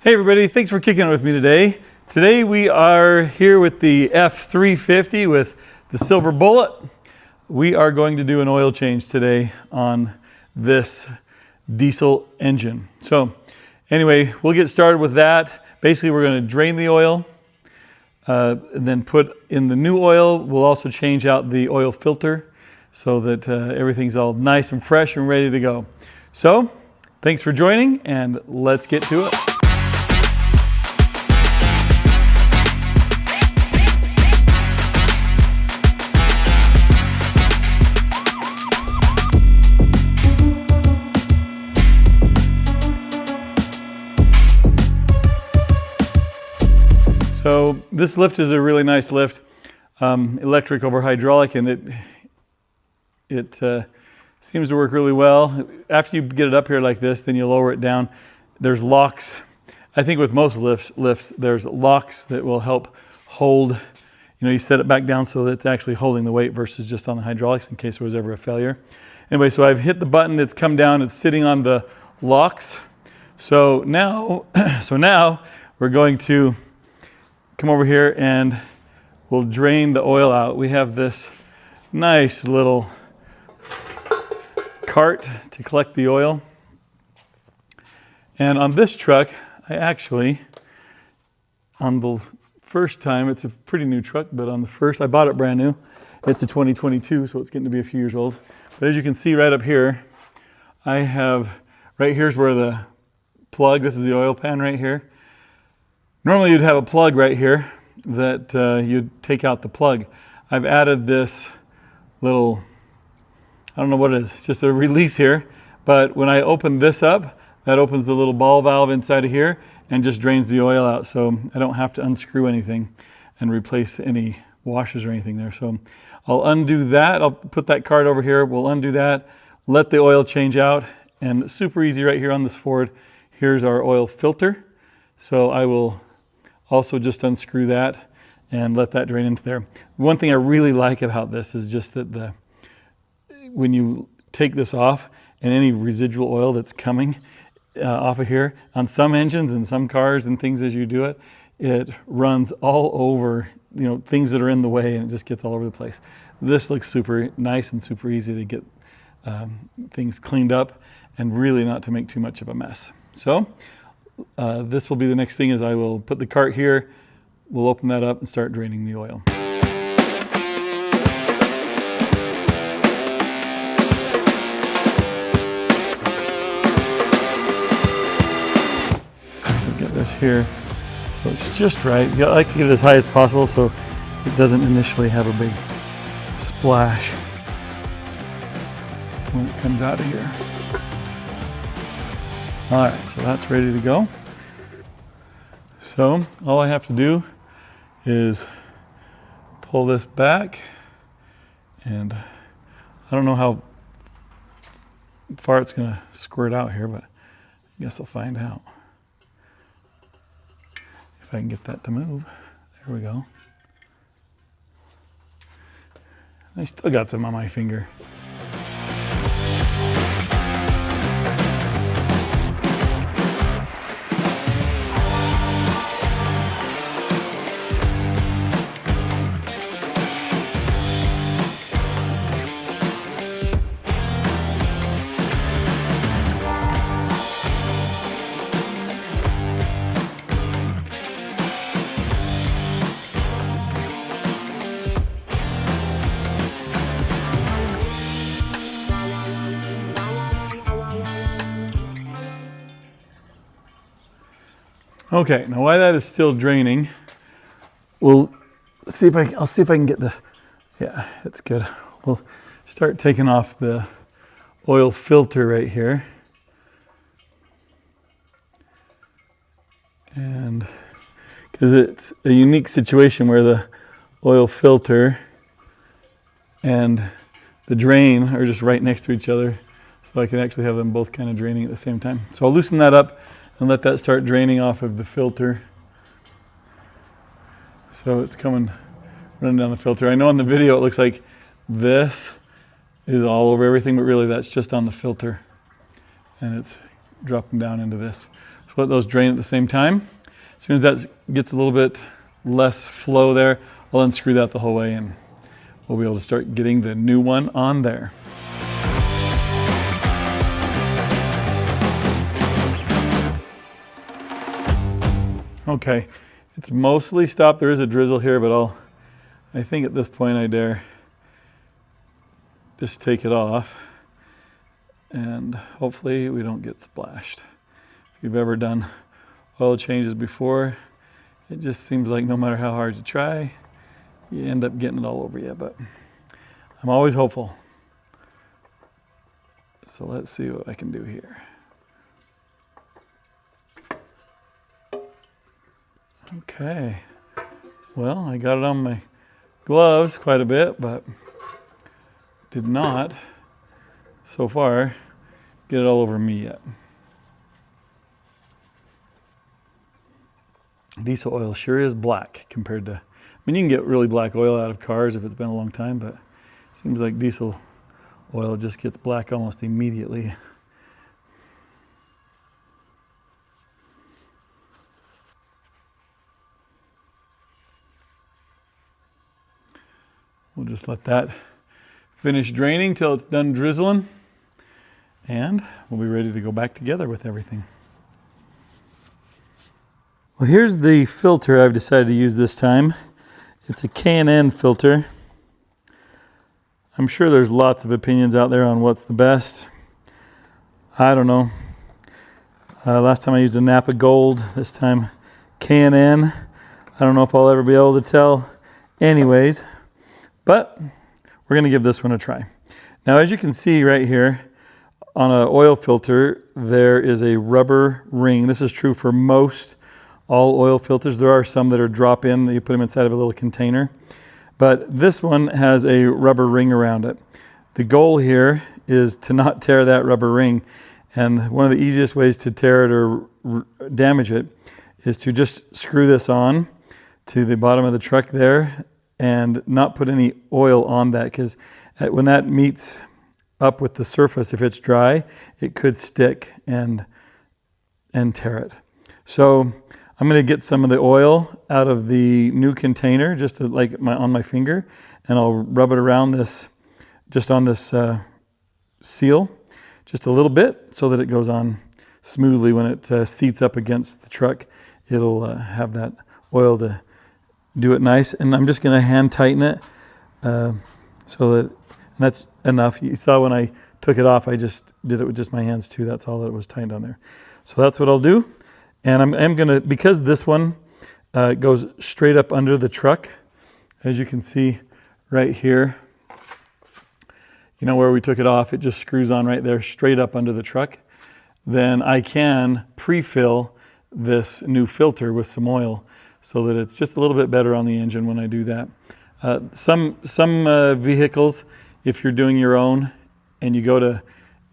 Hey everybody, thanks for kicking it with me today. Today we are here with the F350 with the Silver Bullet. We are going to do an oil change today on this diesel engine. So anyway, we'll get started with that. Basically we're going to drain the oil, and then put in the new oil. We'll also change out the oil filter so that everything's all nice and fresh and ready to go. So thanks for joining, and let's get to it. So this lift is a really nice lift, electric over hydraulic, and it seems to work really well. After you get it up here like this, then you lower it down. There's locks. I think with most lifts, there's locks that will help hold. You set it back down so that it's actually holding the weight versus just on the hydraulics in case there was ever a failure. Anyway, so I've hit the button. It's come down. It's sitting on the locks. So now we're going to come over here and we'll drain the oil out. We have this nice little cart to collect the oil. And on this truck, I actually, on the first time, it's a pretty new truck, but on the first, I bought it brand new. It's a 2022, so it's getting to be a few years old. But as you can see right up here, I have, right here's where the plug, this is the oil pan right here. Normally you'd have a plug right here that you'd take out the plug. I've added this little, I don't know what it is, it's just a release here. But when I open this up, that opens the little ball valve inside of here and just drains the oil out. So I don't have to unscrew anything and replace any washers or anything there. So I'll undo that. I'll put that card over here. We'll undo that, let the oil change out, and super easy right here on this Ford. Here's our oil filter. So I will also just unscrew that and let that drain into there. One thing I really like about this is just that when you take this off and any residual oil that's coming off of here, on some engines and some cars and things as you do it, it runs all over, things that are in the way, and it just gets all over the place. This looks super nice and super easy to get things cleaned up and really not to make too much of a mess. So this will be the next thing is I will put the cart here, we'll open that up and start draining the oil. So get this here so it's just right. I like to get it as high as possible so it doesn't initially have a big splash when it comes out of here. All right, so that's ready to go. So all I have to do is pull this back, and I don't know how far it's gonna squirt out here, but I guess I'll find out. If I can get that to move. There we go. I still got some on my finger. Okay, now while that is still draining, I'll see if I can get this. Yeah, it's good. We'll start taking off the oil filter right here. And because it's a unique situation where the oil filter and the drain are just right next to each other, so I can actually have them both kind of draining at the same time. So I'll loosen that up and let that start draining off of the filter. So it's running down the filter. I know in the video it looks like this is all over everything, but really that's just on the filter. And it's dropping down into this. So let those drain at the same time. As soon as that gets a little bit less flow there, I'll unscrew that the whole way and we'll be able to start getting the new one on there. Okay, it's mostly stopped. There is a drizzle here, but I think at this point I dare just take it off and hopefully we don't get splashed. If you've ever done oil changes before, it just seems like no matter how hard you try, you end up getting it all over you, but I'm always hopeful. So let's see what I can do here. Okay, well, I got it on my gloves quite a bit, but did not, so far, get it all over me yet. Diesel oil sure is black compared to, I mean, you can get really black oil out of cars if it's been a long time, but it seems like diesel oil just gets black almost immediately. We'll just let that finish draining till it's done drizzling, and we'll be ready to go back together with everything. Well, here's the filter I've decided to use this time. It's a K&N filter. I'm sure there's lots of opinions out there on what's the best. I don't know. Last time I used a Napa Gold, this time K&N. I don't know if I'll ever be able to tell anyways, but we're gonna give this one a try. Now, as you can see right here, on an oil filter, there is a rubber ring. This is true for most all oil filters. There are some that are drop-in, that you put them inside of a little container. But this one has a rubber ring around it. The goal here is to not tear that rubber ring. And one of the easiest ways to tear it or damage it is to just screw this on to the bottom of the truck there and not put any oil on that, because when that meets up with the surface, if it's dry, it could stick and tear it. So I'm going to get some of the oil out of the new container, just to, on my finger, and I'll rub it around this, just on this seal, just a little bit, so that it goes on smoothly. When it seats up against the truck, it'll have that oil to do it nice. And I'm just going to hand tighten it so that, and that's enough. You saw when I took it off, I just did it with just my hands too. That's all that was tightened on there. So that's what I'll do. And I'm going to, because this one goes straight up under the truck, as you can see right here, you know where we took it off, it just screws on right there, straight up under the truck. Then I can pre-fill this new filter with some oil so that it's just a little bit better on the engine when I do that. Some vehicles, if you're doing your own and you go to,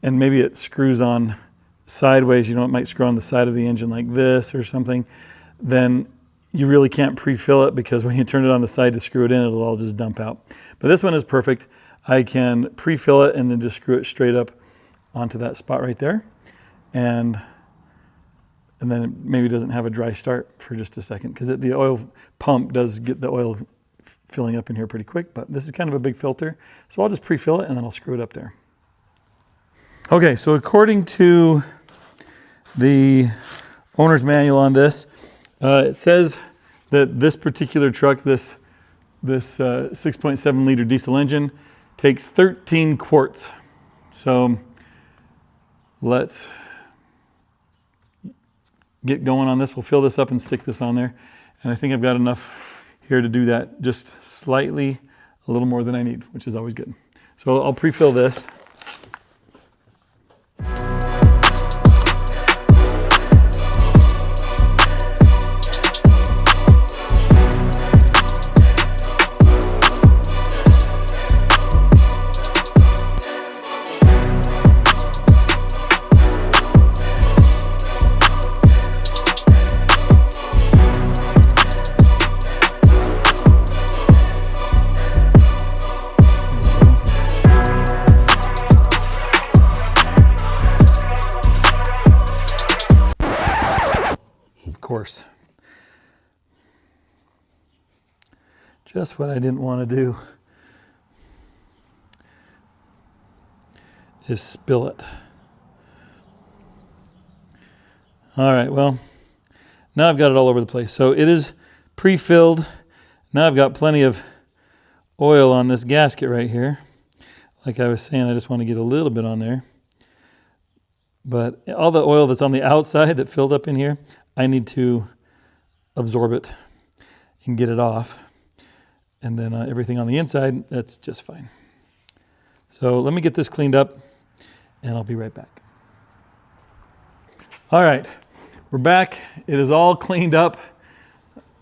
and maybe it screws on sideways, you know, it might screw on the side of the engine like this or something, then you really can't pre-fill it, because when you turn it on the side to screw it in, it'll all just dump out. But this one is perfect. I can pre-fill it and then just screw it straight up onto that spot right there. And then it maybe doesn't have a dry start for just a second, because the oil pump does get the oil filling up in here pretty quick, but this is kind of a big filter. So I'll just pre-fill it and then I'll screw it up there. Okay, so according to the owner's manual on this, it says that this particular truck, this 6.7 liter diesel engine, takes 13 quarts. So let's get going on this. We'll fill this up and stick this on there. And I think I've got enough here to do that, just slightly a little more than I need, which is always good. So I'll pre-fill this. course. Just what I didn't want to do is spill it. All right, well, now I've got it all over the place. So it is pre-filled. Now I've got plenty of oil on this gasket right here. Like I was saying, I just want to get a little bit on there. But all the oil that's on the outside that filled up in here, I need to absorb it and get it off. And then everything on the inside, that's just fine. So let me get this cleaned up and I'll be right back. All right, we're back. It is all cleaned up.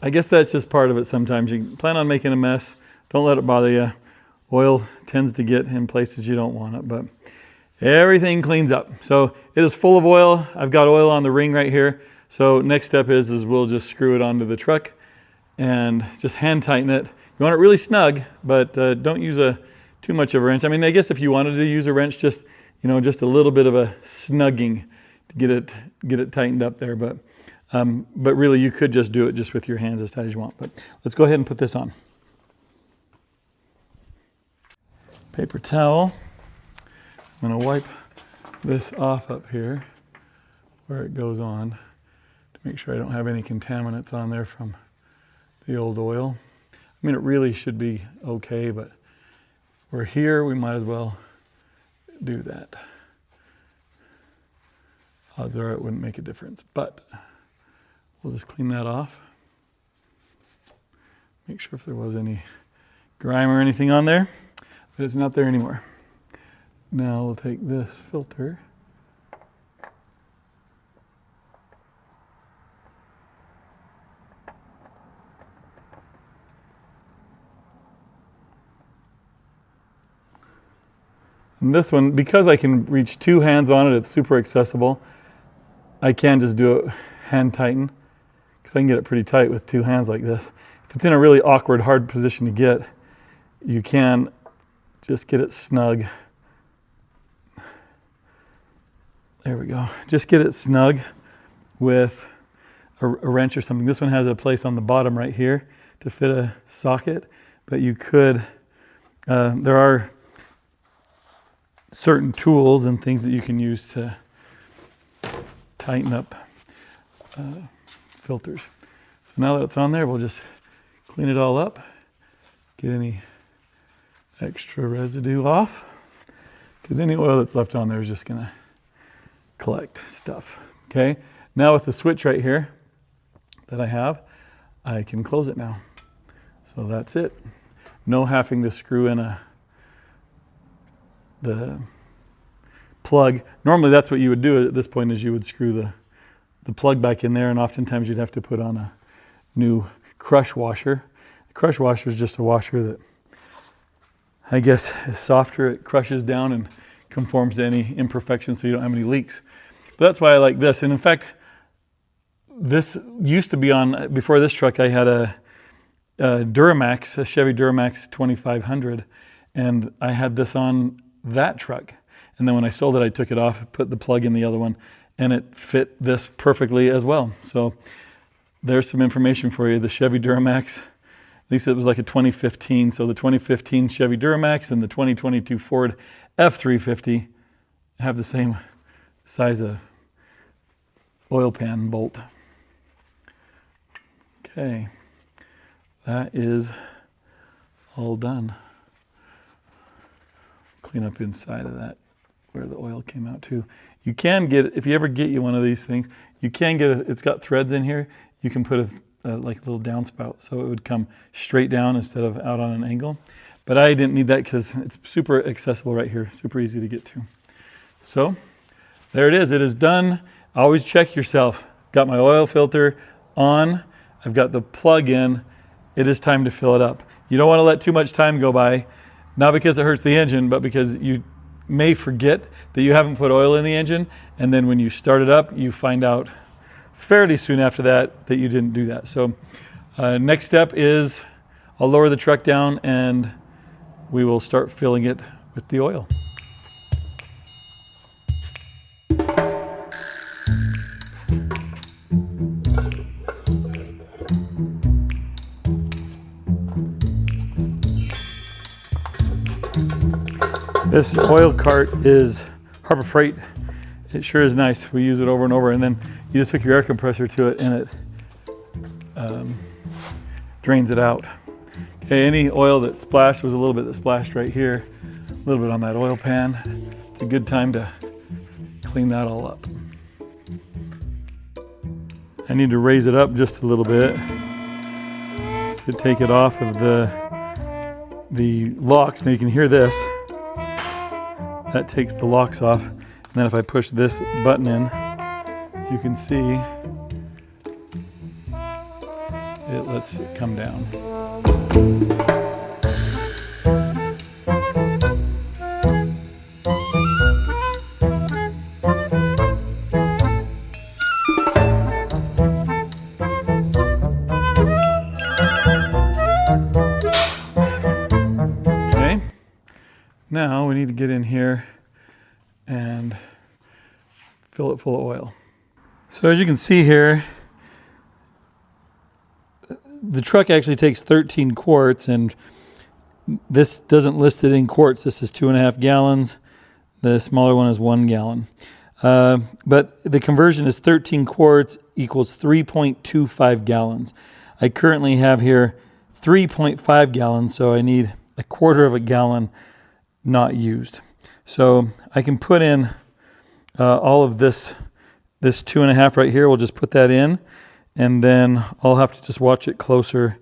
I guess that's just part of it sometimes. You plan on making a mess. Don't let it bother you. Oil tends to get in places you don't want it, but everything cleans up. So it is full of oil. I've got oil on the ring right here. So next step is we'll just screw it onto the truck and just hand tighten it. You want it really snug, but don't use too much of a wrench. I mean, I guess if you wanted to use a wrench, just a little bit of a snugging to get it tightened up there. But really, you could just do it just with your hands as tight as you want. But let's go ahead and put this on. Paper towel. I'm going to wipe this off up here where it goes on to make sure I don't have any contaminants on there from the old oil. I mean, it really should be okay, but we're here, we might as well do that. Odds are it wouldn't make a difference, but we'll just clean that off. Make sure if there was any grime or anything on there, but it's not there anymore. Now we'll take this filter. And this one, because I can reach two hands on it, it's super accessible. I can just do it hand tighten, because I can get it pretty tight with two hands like this. If it's in a really awkward, hard position to get, you can just get it snug. There we go. Just get it snug with a wrench or something. This one has a place on the bottom right here to fit a socket, but you could, there are certain tools and things that you can use to tighten up filters. So now that it's on there, we'll just clean it all up, get any extra residue off, because any oil that's left on there is just going to collect stuff. Okay, now with the switch right here that I have, I can close it now. So that's it. No having to screw in the plug. Normally that's what you would do at this point, is you would screw the plug back in there, and oftentimes you'd have to put on a new crush washer. The crush washer is just a washer that I guess is softer. It crushes down and conforms to any imperfections so you don't have any leaks. But that's why I like this. And in fact, this used to be on, before this truck, I had a Duramax, a Chevy Duramax 2500, and I had this on that truck. And then when I sold it, I took it off, put the plug in the other one, and it fit this perfectly as well. So there's some information for you. The Chevy Duramax, at least it was like a 2015. So the 2015 Chevy Duramax and the 2022 Ford F350 have the same size of oil pan bolt. Okay, that is all done. Clean up inside of that where the oil came out too. You can get, if you ever get you one of these things, you can get it's got threads in here. You can put like a little downspout, so it would come straight down instead of out on an angle. But I didn't need that because it's super accessible right here, super easy to get to. So there it is done. Always check yourself. Got my oil filter on. I've got the plug in. It is time to fill it up. You don't want to let too much time go by, not because it hurts the engine, but because you may forget that you haven't put oil in the engine, and then when you start it up, you find out fairly soon after that you didn't do that. So next step is I'll lower the truck down and we will start filling it with the oil. This oil cart is Harbor Freight. It sure is nice. We use it over and over, and then you just hook your air compressor to it and it drains it out. Okay, any oil that splashed, was a little bit that splashed right here, a little bit on that oil pan. It's a good time to clean that all up. I need to raise it up just a little bit to take it off of the locks. Now you can hear this. That takes the locks off. And then if I push this button in, you can see it lets it come down. Okay, now we need to get in here and fill it full of oil. So as you can see here, the truck actually takes 13 quarts, and this doesn't list it in quarts. This is 2.5 gallons. The smaller one is 1 gallon. But the conversion is 13 quarts equals 3.25 gallons. I currently have here 3.5 gallons, so I need 1/4 gallon not used. So I can put in all of this 2.5 right here. We'll just put that in, and then I'll have to just watch it closer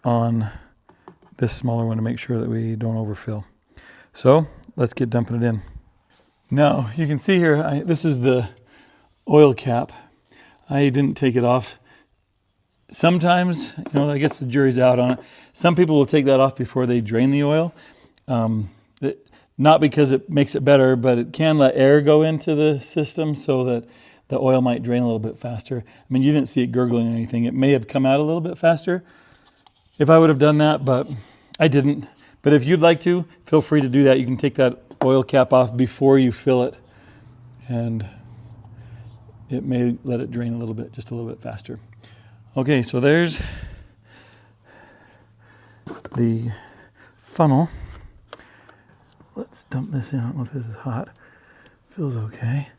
on this smaller one to make sure that we don't overfill. So let's get dumping it in. Now you can see here, this is the oil cap. I didn't take it off. Sometimes, I guess the jury's out on it. Some people will take that off before they drain the oil. Not because it makes it better, but it can let air go into the system so that the oil might drain a little bit faster. I mean, you didn't see it gurgling or anything. It may have come out a little bit faster if I would have done that, but I didn't. But if you'd like to, feel free to do that. You can take that oil cap off before you fill it, and it may let it drain a little bit, just a little bit faster. Okay, so there's the funnel. Let's dump this in. I don't know if this is hot. Feels okay.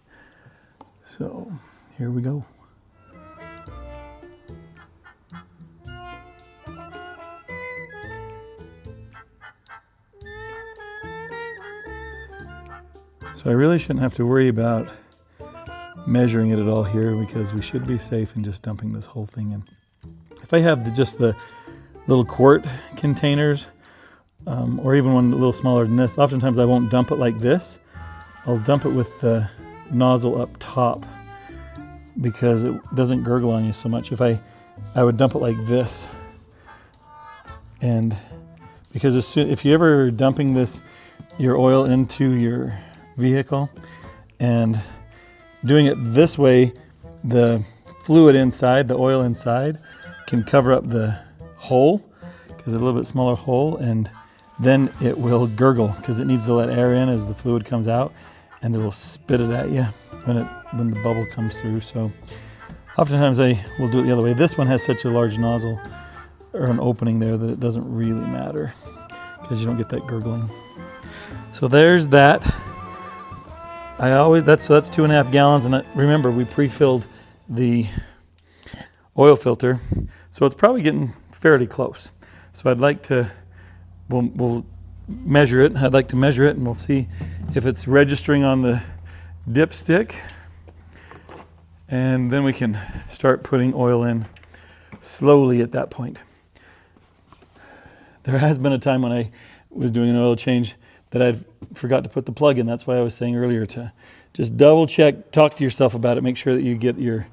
So here we go. So I really shouldn't have to worry about measuring it at all here, because we should be safe in just dumping this whole thing in. If I have just the little quart containers, or even one a little smaller than this, oftentimes I won't dump it like this. I'll dump it with the nozzle up top because it doesn't gurgle on you so much. If I would dump it like this, and because if you ever dumping your oil into your vehicle and doing it this way, the fluid inside, the oil inside, can cover up the hole, because it's a little bit smaller hole, and then it will gurgle because it needs to let air in as the fluid comes out, and it'll spit it at you when the bubble comes through. So oftentimes I will do it the other way. This one has such a large nozzle or an opening there that it doesn't really matter because you don't get that gurgling. So there's that. That's 2.5 gallons, and remember we pre-filled the oil filter, so it's probably getting fairly close. So I'd like to, we'll measure it. I'd like to measure it, and we'll see if it's registering on the dipstick, and then we can start putting oil in slowly at that point. There has been a time when I was doing an oil change that I forgot to put the plug in. That's why I was saying earlier to just double check, talk to yourself about it, make sure that you get your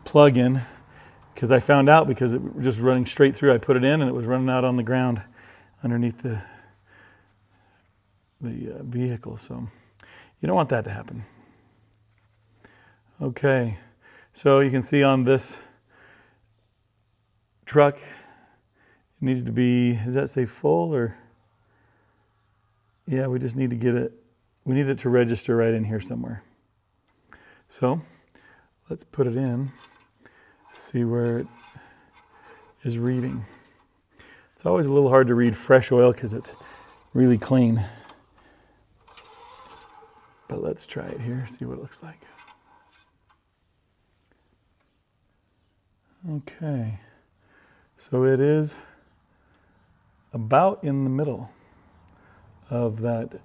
plug in, because I found out because it was just running straight through. I put it in and it was running out on the ground underneath the vehicle. So you don't want that to happen. Okay, so you can see on this truck, it needs to be, does that say full or? Yeah, we just need to get it, we need it to register right in here somewhere. So let's put it in, see where it is reading. It's always a little hard to read fresh oil because it's really clean. But let's try it here, see what it looks like. Okay, so it is about in the middle of that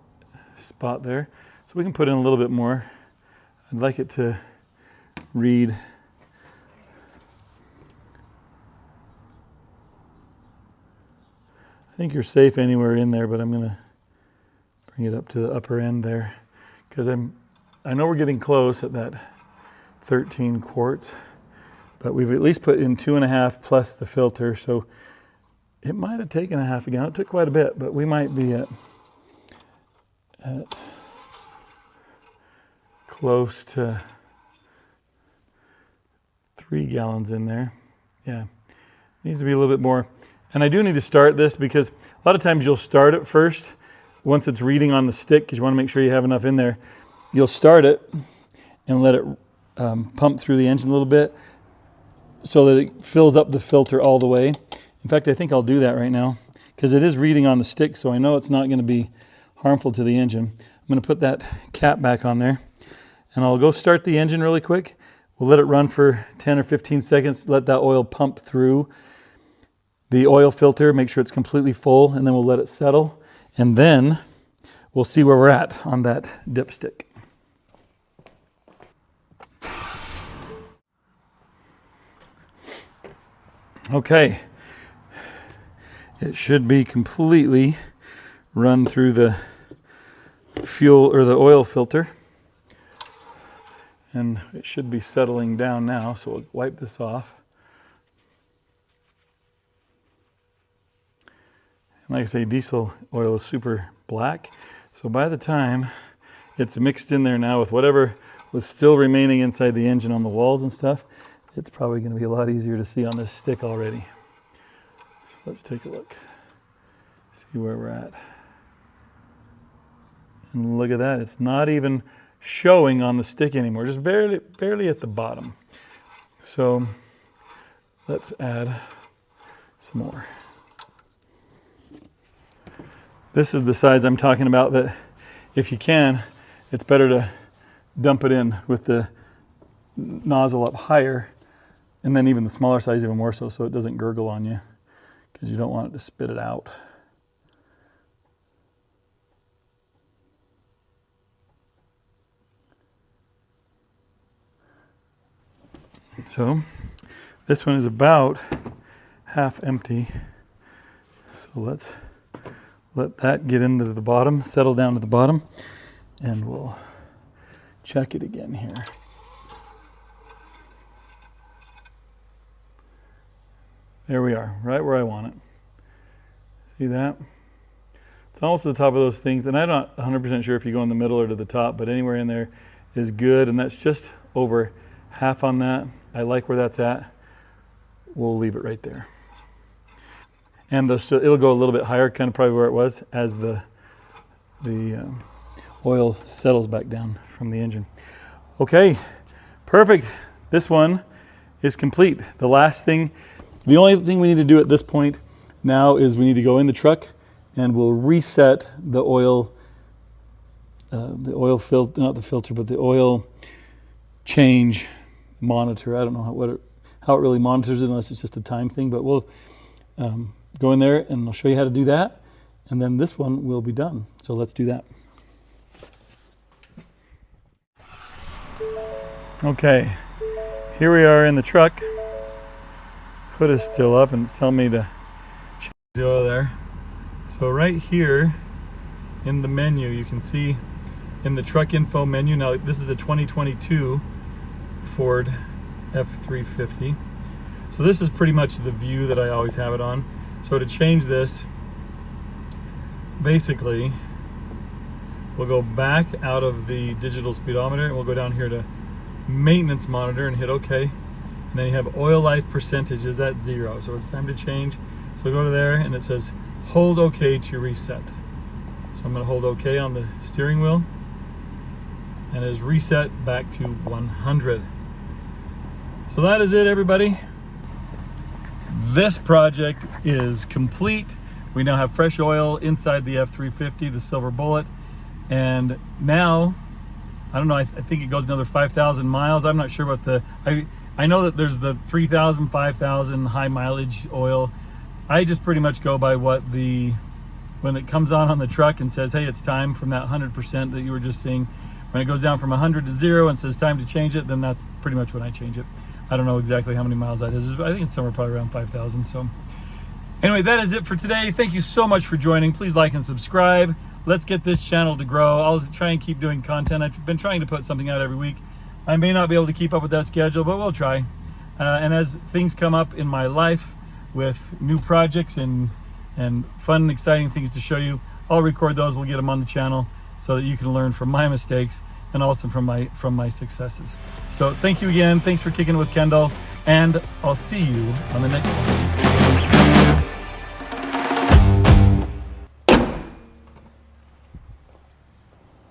spot there. So we can put in a little bit more. I'd like it to read I think you're safe anywhere in there, but I'm going to bring it up to the upper end there because I know we're getting close at that 13 quarts, but we've at least put in 2.5 plus the filter, so it might have taken a half a gallon. It took quite a bit, but we might be at close to 3 gallons in there. Yeah, needs to be a little bit more. And I do need to start this because a lot of times you'll start it first once it's reading on the stick because you want to make sure you have enough in there. You'll start it and let it pump through the engine a little bit so that it fills up the filter all the way. In fact, I think I'll do that right now because it is reading on the stick, so I know it's not going to be harmful to the engine. I'm going to put that cap back on there and I'll go start the engine really quick. We'll let it run for 10 or 15 seconds, let that oil pump through the oil filter, make sure it's completely full, and then we'll let it settle. And then we'll see where we're at on that dipstick. Okay, it should be completely run through the fuel or the oil filter. And it should be settling down now, so we'll wipe this off. And like I say, diesel oil is super black, so by the time it's mixed in there now with whatever was still remaining inside the engine on the walls and stuff, it's probably going to be a lot easier to see on this stick already. So let's take a look, see where we're at. And look at that, it's not even showing on the stick anymore, just barely at the bottom. So let's add some more. This is the size I'm talking about that if you can, it's better to dump it in with the nozzle up higher, and then even the smaller size even more so it doesn't gurgle on you because you don't want it to spit it out. So this one is about half empty. So let's let that get into the bottom, settle down to the bottom, and we'll check it again here. There we are, right where I want it. See that? It's almost at the top of those things, and I'm not 100% sure if you go in the middle or to the top, but anywhere in there is good, and that's just over half on that. I like where that's at. We'll leave it right there. And so it'll go a little bit higher, kind of probably where it was, as the oil settles back down from the engine. Okay, perfect. This one is complete. The only thing we need to do at this point now is we need to go in the truck and we'll reset the oil filter, not the filter, but the oil change monitor. I don't know how it really monitors it unless it's just a time thing, but we'll go in there and I'll show you how to do that, and then this one will be done. So let's do that. Okay, here we are in the truck. Hood is still up and it's telling me to change the oil there. So right here in the menu, you can see in the truck info menu, now this is a 2022 Ford F350. So this is pretty much the view that I always have it on. So to change this, basically, we'll go back out of the digital speedometer and we'll go down here to maintenance monitor and hit OK. And then you have oil life percentage is at 0. So it's time to change. So we go to there and it says hold OK to reset. So I'm going to hold OK on the steering wheel and it is reset back to 100. So that is it, everybody. This project is complete. We now have fresh oil inside the F350, the Silver Bullet, and now I don't know, I think it goes another 5,000 miles. I'm not sure what I know that there's the 3,000, 5,000 high mileage oil. I just pretty much go by what when it comes on the truck and says, hey, it's time, from that 100% that you were just seeing. When it goes down from 100 to 0 and says time to change it, then that's pretty much when I change it. I don't know exactly how many miles that is, but I think it's somewhere probably around 5,000. So anyway, that is it for today. Thank you so much for joining. Please like and subscribe. Let's get this channel to grow. I'll try and keep doing content. I've been trying to put something out every week. I may not be able to keep up with that schedule, but we'll try. And as things come up in my life with new projects and fun and exciting things to show you, I'll record those. We'll get them on the channel so that you can learn from my mistakes and also from my successes. So thank you again. Thanks for kicking it with Kendall, and I'll see you on the next one.